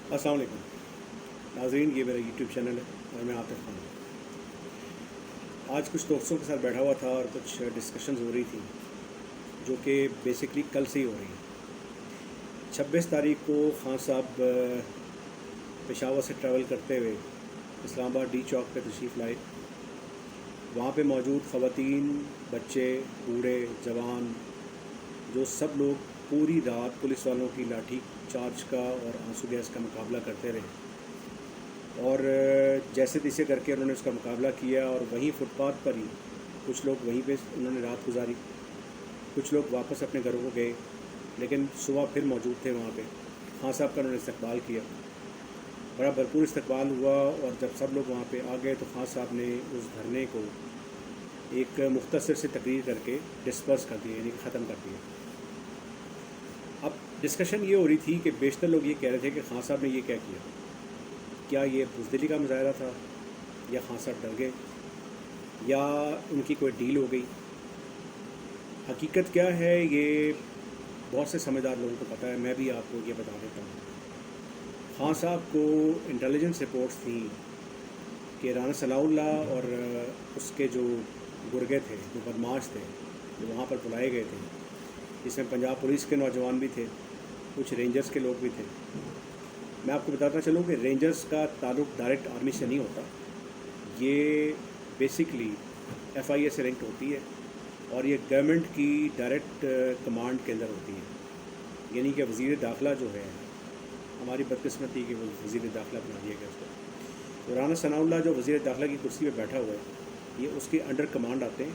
अस्सलाम वालेकुम नाज़रीन, ये मेरा यूट्यूब चैनल है और मैं आतिफ खान हूँ। आज कुछ दोस्तों के साथ बैठा हुआ था और कुछ डिस्कशंस हो रही थी जो कि बेसिकली कल से ही हो रही हैं। 26 तारीख को खान साहब पेशावर से ट्रैवल करते हुए इस्लामाबाद डी चौक पे तशरीफ़ लाए। वहाँ पे मौजूद ख़वातीन, बच्चे, बूढ़े, जवान, जो सब लोग पूरी रात पुलिस वालों की लाठी चार्ज का और आंसू गैस का मुकाबला करते रहे और जैसे तैसे करके उन्होंने उसका मुकाबला किया और वहीं फुटपाथ पर ही कुछ लोग वहीं पे उन्होंने रात गुजारी, कुछ लोग वापस अपने घरों को गए, लेकिन सुबह फिर मौजूद थे वहाँ पे। खान साहब का उन्होंने इस्तकबाल किया, बड़ा भरपूर इस्तकबाल हुआ और जब सब लोग वहाँ पे आ गए तो खान साहब ने उस धरने को एक मुख्तसर से तकरीर करके डिस्पर्स कर दिया, यानी ख़त्म कर दिया। अब डिस्कशन ये हो रही थी कि बेशतर लोग ये कह रहे थे कि खान साहब ने ये क्या किया, क्या ये बुज़दिली का मुजाहरा था या खान साहब डर गए या उनकी कोई डील हो गई। हकीकत क्या है ये बहुत से समझदार लोगों को पता है, मैं भी आपको ये बता देता हूँ। खान साहब को इंटेलिजेंस रिपोर्ट्स थी कि राना सनाउल्लाह और उसके जो गुर्गे थे, जो बदमाश थे, जो वहाँ पर बुलाए गए थे, इसमें पंजाब पुलिस के नौजवान भी थे, कुछ रेंजर्स के लोग भी थे। मैं आपको बताता चलूँ कि रेंजर्स का ताल्लुक डायरेक्ट आर्मी से नहीं होता, ये बेसिकली FIA से लिंक्ड होती है और ये गवर्नमेंट की डायरेक्ट कमांड के अंदर होती है। यानी कि वज़ीर दाखिला जो है, हमारी बदकिस्मती कि वो वज़ीर दाखिला बना दिया गया उसको, तो राना सनाउल्लाह जो वज़ीर दाखिला की कुर्सी पे बैठा हुआ है, ये उसके अंडर कमांड आते हैं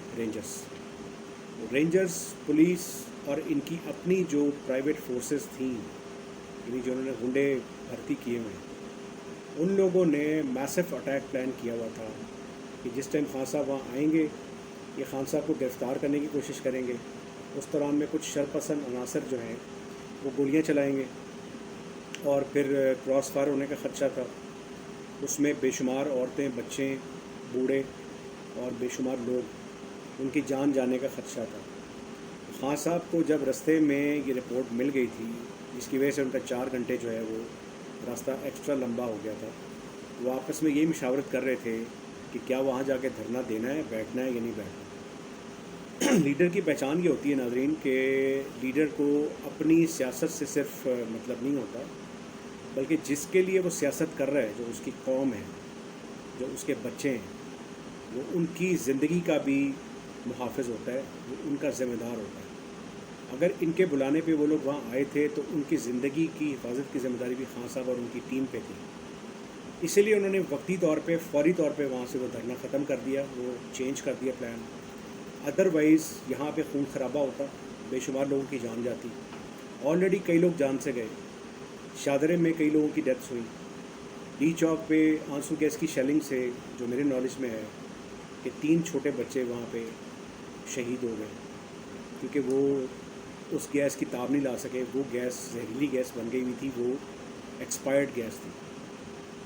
रेंजर्स पुलिस और इनकी अपनी जो प्राइवेट फोर्सेस थी, यानी जो उन्होंने गुंडे भर्ती किए हुए, उन लोगों ने मैसिव अटैक प्लान किया हुआ था कि जिस टाइम खान साहब वहाँ आएंगे, ये खान साहब को गिरफ़्तार करने की कोशिश करेंगे। उस दौरान में कुछ शरपसंद अनासर जो हैं वो गोलियाँ चलाएँगे और फिर क्रॉस फायर होने का ख़दशा था। उसमें बेशुमार औरतें, बच्चे, बूढ़े और बेशुमार लोग, उनकी जान जाने का ख़दशा था। खान साहब को जब रास्ते में ये रिपोर्ट मिल गई थी, जिसकी वजह से उनका 4 घंटे जो है वो रास्ता एक्स्ट्रा लंबा हो गया था, वो आपस में यही मशावरत कर रहे थे कि क्या वहाँ जाके धरना देना है, बैठना है या नहीं बैठना। लीडर की पहचान ये होती है नाज़रीन कि लीडर को अपनी सियासत से सिर्फ मतलब नहीं होता, बल्कि जिसके लिए वो सियासत कर रहा है, जो उसकी कौम है, जो उसके बच्चे हैं, वो उनकी ज़िंदगी का भी मुहाफ़िज़ होता है, वो उनका ज़िम्मेदार होता है। अगर इनके बुलाने पे वो लोग वहाँ आए थे तो उनकी ज़िंदगी की हिफाजत की ज़िम्मेदारी भी खान साहब और उनकी टीम पे थी। इसीलिए उन्होंने वक्ती तौर पे, फौरी तौर पे वहाँ से वो धरना ख़त्म कर दिया, वो चेंज कर दिया प्लान। अदरवाइज़ यहाँ पे खून खराबा होता, बेशुमार लोगों की जान जाती। ऑलरेडी कई लोग जान से गए, शादरे में कई लोगों की डेथ्स हुई। डी चौक पे आंसू गैस की शेलिंग से जो मेरे नॉलेज में है कि 3 छोटे बच्चे वहाँ पे शहीद हो गए क्योंकि वो उस गैस की ताब नहीं ला सके। वो गैस जहरीली गैस बन गई हुई थी, वो एक्सपायर्ड गैस थी,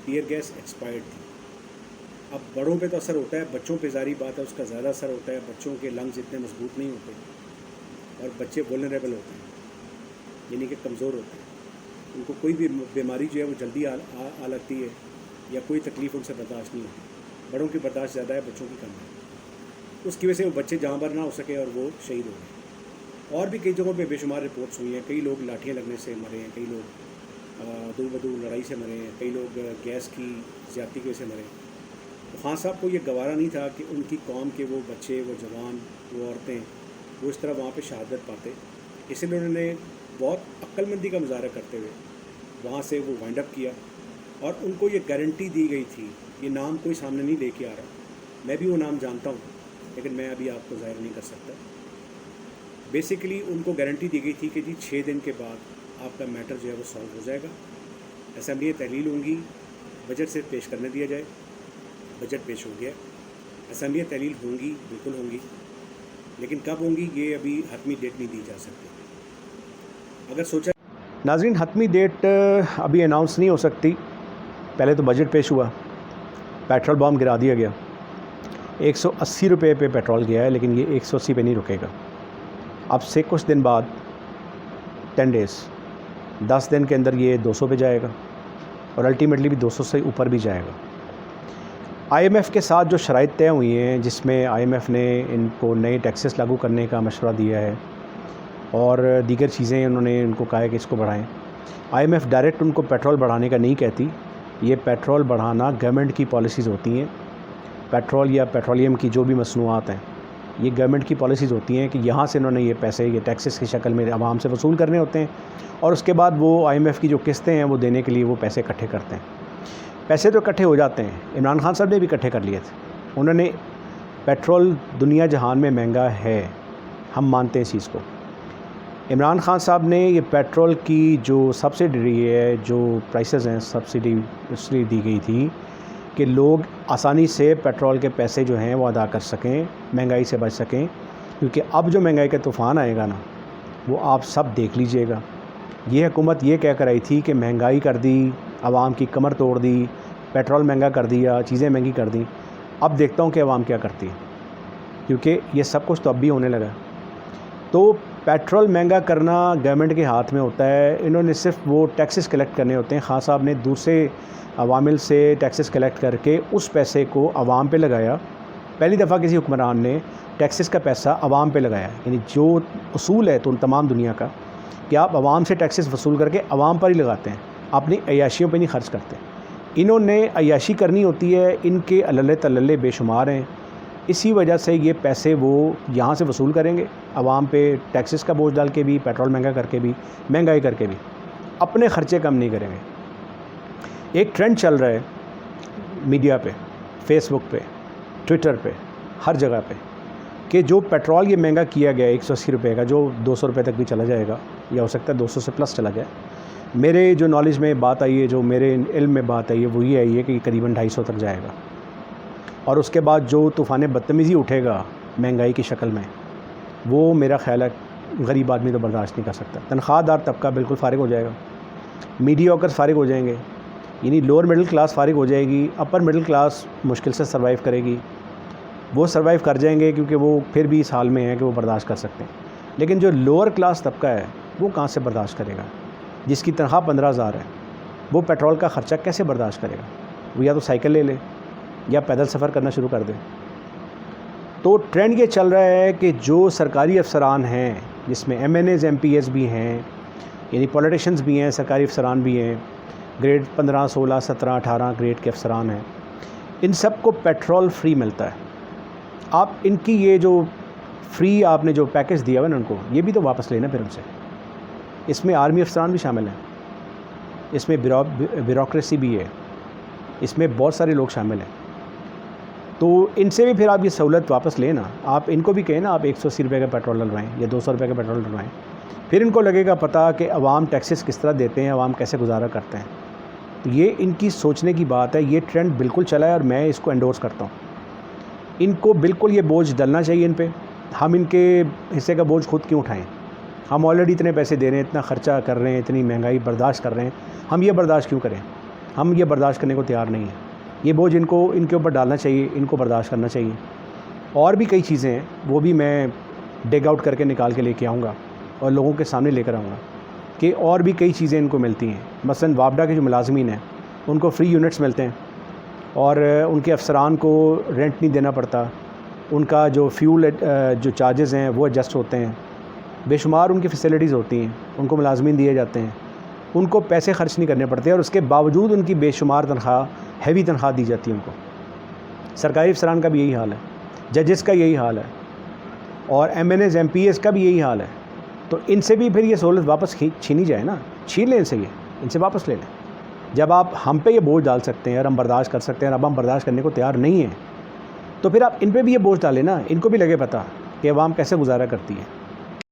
टीयर गैस एक्सपायर्ड थी। अब बड़ों पे तो असर होता है, बच्चों पे ज़ाहिर बात है उसका ज़्यादा असर होता है। बच्चों के लंग्स इतने मजबूत नहीं होते और बच्चे वल्नरेबल होते हैं, यानी कि कमज़ोर होते हैं। उनको कोई भी बीमारी जो है वो जल्दी आ लगती है या कोई तकलीफ़ उनसे बर्दाश्त नहीं होती। बड़ों की बर्दाश्त ज़्यादा है, बच्चों की कम है। उसकी वजह से वो बच्चे जहाँ पर ना हो सके और वो शहीद हो गए। और भी कई जगहों पे बेशुमार रिपोर्ट्स हुई हैं, कई लोग लाठियाँ लगने से मरे हैं, कई लोग दो बदू लड़ाई से मरे हैं, कई लोग गैस की ज़्यादती की वजह से मरे। तो खान साहब को ये गवारा नहीं था कि उनकी कौम के वो बच्चे, वो जवान, वो औरतें वो इस तरह वहाँ पे शहादत पाते। इसलिए उन्होंने बहुत अक्लमंदी का मुजाहरा करते हुए वहाँ से वो वाइंड अप किया और उनको ये गारंटी दी गई थी, ये नाम कोई सामने नहीं लेके आ रहा, मैं भी वो नाम जानता हूँ लेकिन मैं अभी आपको ज़ाहिर नहीं कर सकता। बेसिकली उनको गारंटी दी गई थी कि जी 6 दिन के बाद आपका मैटर जो है वो सॉल्व हो जाएगा, असेंबली तहलील होंगी, बजट से पेश करने दिया जाए। बजट पेश हो गया, असेंबली तहलील होंगी, बिल्कुल होंगी, लेकिन कब होंगी ये अभी हतमी डेट नहीं दी जा सकती। अगर सोचा नाज़रीन, हतमी डेट अभी अनाउंस नहीं हो सकती। पहले तो बजट पेश हुआ, पेट्रोल बम गिरा दिया गया, 180 रुपये पे पेट्रोल गया है, लेकिन ये 180 पे नहीं रुकेगा। अब से कुछ दिन बाद 10 डेज़ 10 दिन के अंदर ये 200 पे जाएगा, اور الٹیمیٹلی بھی 200 سے اوپر بھی جائے گا۔ IMF کے ساتھ جو شرائط طے ہوئی ہیں، جس میں IMF نے ان کو نئے ٹیکسز لاگو کرنے کا مشورہ دیا ہے اور دیگر چیزیں انہوں نے ان کو کہا ہے کہ اس کو بڑھائیں۔ IMF ڈائریکٹ ان کو پیٹرول بڑھانے کا نہیں کہتی، یہ پیٹرول بڑھانا گورنمنٹ کی پالیسیز ہوتی ہیں۔ پیٹرول یا پیٹرولیم کی جو بھی مصنوعات ہیں، یہ گورنمنٹ کی پالیسیز ہوتی ہیں کہ یہاں سے انہوں نے یہ پیسے یہ ٹیکسز کی شکل میں عوام سے وصول کرنے ہوتے ہیں، اور اس کے بعد وہ IMF کی جو قسطیں ہیں وہ دینے کے لیے وہ پیسے اکٹھے کرتے ہیں۔ پیسے تو اکٹھے ہو جاتے ہیں، عمران خان صاحب نے بھی اکٹھے کر لیے تھے۔ انہوں نے پیٹرول دنیا جہان میں مہنگا ہے، ہم مانتے ہیں اس چیز کو۔ عمران خان صاحب نے یہ پیٹرول کی جو سبسڈی ہے، جو پرائسز ہیں، سبسڈی اس لیے دی گئی تھی کہ لوگ آسانی سے پیٹرول کے پیسے جو ہیں وہ ادا کر سکیں، مہنگائی سے بچ سکیں، کیونکہ اب جو مہنگائی کا طوفان آئے گا نا، وہ آپ سب دیکھ لیجئے گا۔ یہ حکومت یہ کہہ کر آئی تھی کہ مہنگائی کر دی، عوام کی کمر توڑ دی، پیٹرول مہنگا کر دیا، چیزیں مہنگی کر دیں۔ اب دیکھتا ہوں کہ عوام کیا کرتی ہے، کیونکہ یہ سب کچھ تو اب بھی ہونے لگا۔ تو پیٹرول مہنگا کرنا گورنمنٹ کے ہاتھ میں ہوتا ہے، انہوں نے صرف وہ ٹیکسز کلیکٹ کرنے ہوتے ہیں۔ خان صاحب نے دوسرے عوامل سے ٹیکسز کلیکٹ کر کے اس پیسے کو عوام پہ لگایا۔ پہلی دفعہ کسی حکمران نے ٹیکسز کا پیسہ عوام پہ لگایا، یعنی جو اصول ہے تو تمام دنیا کا کہ آپ عوام سے ٹیکسز وصول کر کے عوام پر ہی لگاتے ہیں، اپنی عیاشیوں پہ نہیں خرچ کرتے۔ انہوں نے عیاشی کرنی ہوتی ہے، ان کے عللے تللے بے شمار ہیں، اسی وجہ سے یہ پیسے وہ یہاں سے وصول کریں گے، عوام پہ ٹیکسز کا بوجھ ڈال کے بھی، پیٹرول مہنگا کر کے بھی، مہنگائی کر کے بھی، اپنے خرچے کم نہیں کریں گے۔ ایک ٹرینڈ چل رہا ہے میڈیا پہ، فیس بک پہ، ٹویٹر پہ، ہر جگہ پہ، کہ جو پیٹرول یہ مہنگا کیا گیا 180 روپے کا، جو 200 روپے تک بھی چلا جائے گا، یا ہو سکتا ہے 200 سے پلس چلا جائے۔ میرے جو نالج میں بات آئی ہے، جو میرے علم میں بات آئی ہے، وہ یہ آئی ہے کہ یہ قریباً 250 تک جائے گا، اور اس کے بعد جو طوفان بدتمیزی اٹھے گا مہنگائی کی شکل میں، وہ میرا خیال ہے غریب آدمی تو برداشت نہیں کر سکتا۔ تنخواہ دار طبقہ بالکل فارغ ہو جائے گا، میڈیوکرز فارغ ہو جائیں گے، یعنی لوور مڈل کلاس فارغ ہو جائے گی، اپر مڈل کلاس مشکل سے سروائیو کرے گی۔ وہ سروائیو کر جائیں گے کیونکہ وہ پھر بھی اس حال میں ہیں کہ وہ برداشت کر سکتے ہیں، لیکن جو لوور کلاس طبقہ ہے وہ کہاں سے برداشت کرے گا؟ جس کی تنخواہ 15,000 ہے، وہ پیٹرول کا خرچہ کیسے برداشت کرے گا؟ وہ یا تو سائیکل لے لے یا پیدل سفر کرنا شروع کر دے۔ تو ٹرینڈ یہ چل رہا ہے کہ جو سرکاری افسران ہیں، جس میں MNAs MPs بھی ہیں، یعنی پولیٹیشنز بھی ہیں، سرکاری افسران بھی ہیں، گریڈ 15 16 17 18 گریڈ کے افسران ہیں، ان سب کو پیٹرول فری ملتا ہے۔ آپ ان کی یہ جو فری آپ نے جو پیکج دیا ہوا نا ان کو، یہ بھی تو واپس لینا پھر ان سے۔ اس میں آرمی افسران بھی شامل ہیں، اس میں بیوروکریسی بھی ہے، اس میں بہت سارے لوگ شامل ہیں۔ تو ان سے بھی پھر آپ یہ سہولت واپس لیں نا، آپ ان کو بھی کہیں نا آپ 180 روپے کا پیٹرول ڈلوائیں یا 200 روپے کا پیٹرول ڈلوائیں، پھر ان کو لگے گا پتہ کہ عوام ٹیکسز کس طرح دیتے ہیں، عوام کیسے گزارا کرتے ہیں۔ تو یہ ان کی سوچنے کی بات ہے، یہ ٹرینڈ بالکل چلا ہے اور میں اس کو انڈورس کرتا ہوں۔ ان کو بالکل یہ بوجھ ڈلنا چاہیے ان پہ، ہم ان کے حصے کا بوجھ خود کیوں اٹھائیں؟ ہم آلریڈی اتنے پیسے دے رہے ہیں، اتنا خرچہ کر رہے ہیں، اتنی مہنگائی برداشت کر رہے ہیں، ہم یہ برداشت کیوں کریں؟ ہم یہ برداشت کرنے کو تیار نہیں ہیں۔ یہ بوجھ ان کے اوپر ڈالنا چاہیے، ان کو برداشت کرنا چاہیے۔ اور بھی کئی چیزیں ہیں، وہ بھی میں ڈگ آؤٹ کر کے نکال کے لے کے آؤں گا اور لوگوں کے سامنے لے کر آؤں گا کہ اور بھی کئی چیزیں ان کو ملتی ہیں۔ مثلا وابڈا کے جو ملازمین ہیں ان کو فری یونٹس ملتے ہیں، اور ان کے افسران کو رینٹ نہیں دینا پڑتا، ان کا جو فیول جو چارجز ہیں وہ ایڈجسٹ ہوتے ہیں، بے شمار ان کی فیسلٹیز ہوتی ہیں، ان کو ملازمین دیے جاتے ہیں، ان کو پیسے خرچ نہیں کرنے پڑتے، اور اس کے باوجود ان کی بے شمار تنخواہ، ہیوی تنخواہ دی جاتی ہے ان کو۔ سرکاری افسران کا بھی یہی حال ہے، ججز کا یہی حال ہے، اور MNAs MPs کا بھی یہی حال ہے۔ تو ان سے بھی پھر یہ سہولت واپس چھینی جائے نا، چھین لیں ان سے، یہ ان سے واپس لے لیں۔ جب آپ ہم پہ یہ بوجھ ڈال سکتے ہیں اور ہم برداشت کر سکتے ہیں، اور اب ہم برداشت کرنے کو تیار نہیں ہیں، تو پھر آپ ان پہ بھی یہ بوجھ ڈالیں نا، ان کو بھی لگے پتہ کہ عوام کیسے گزارا کرتی ہے۔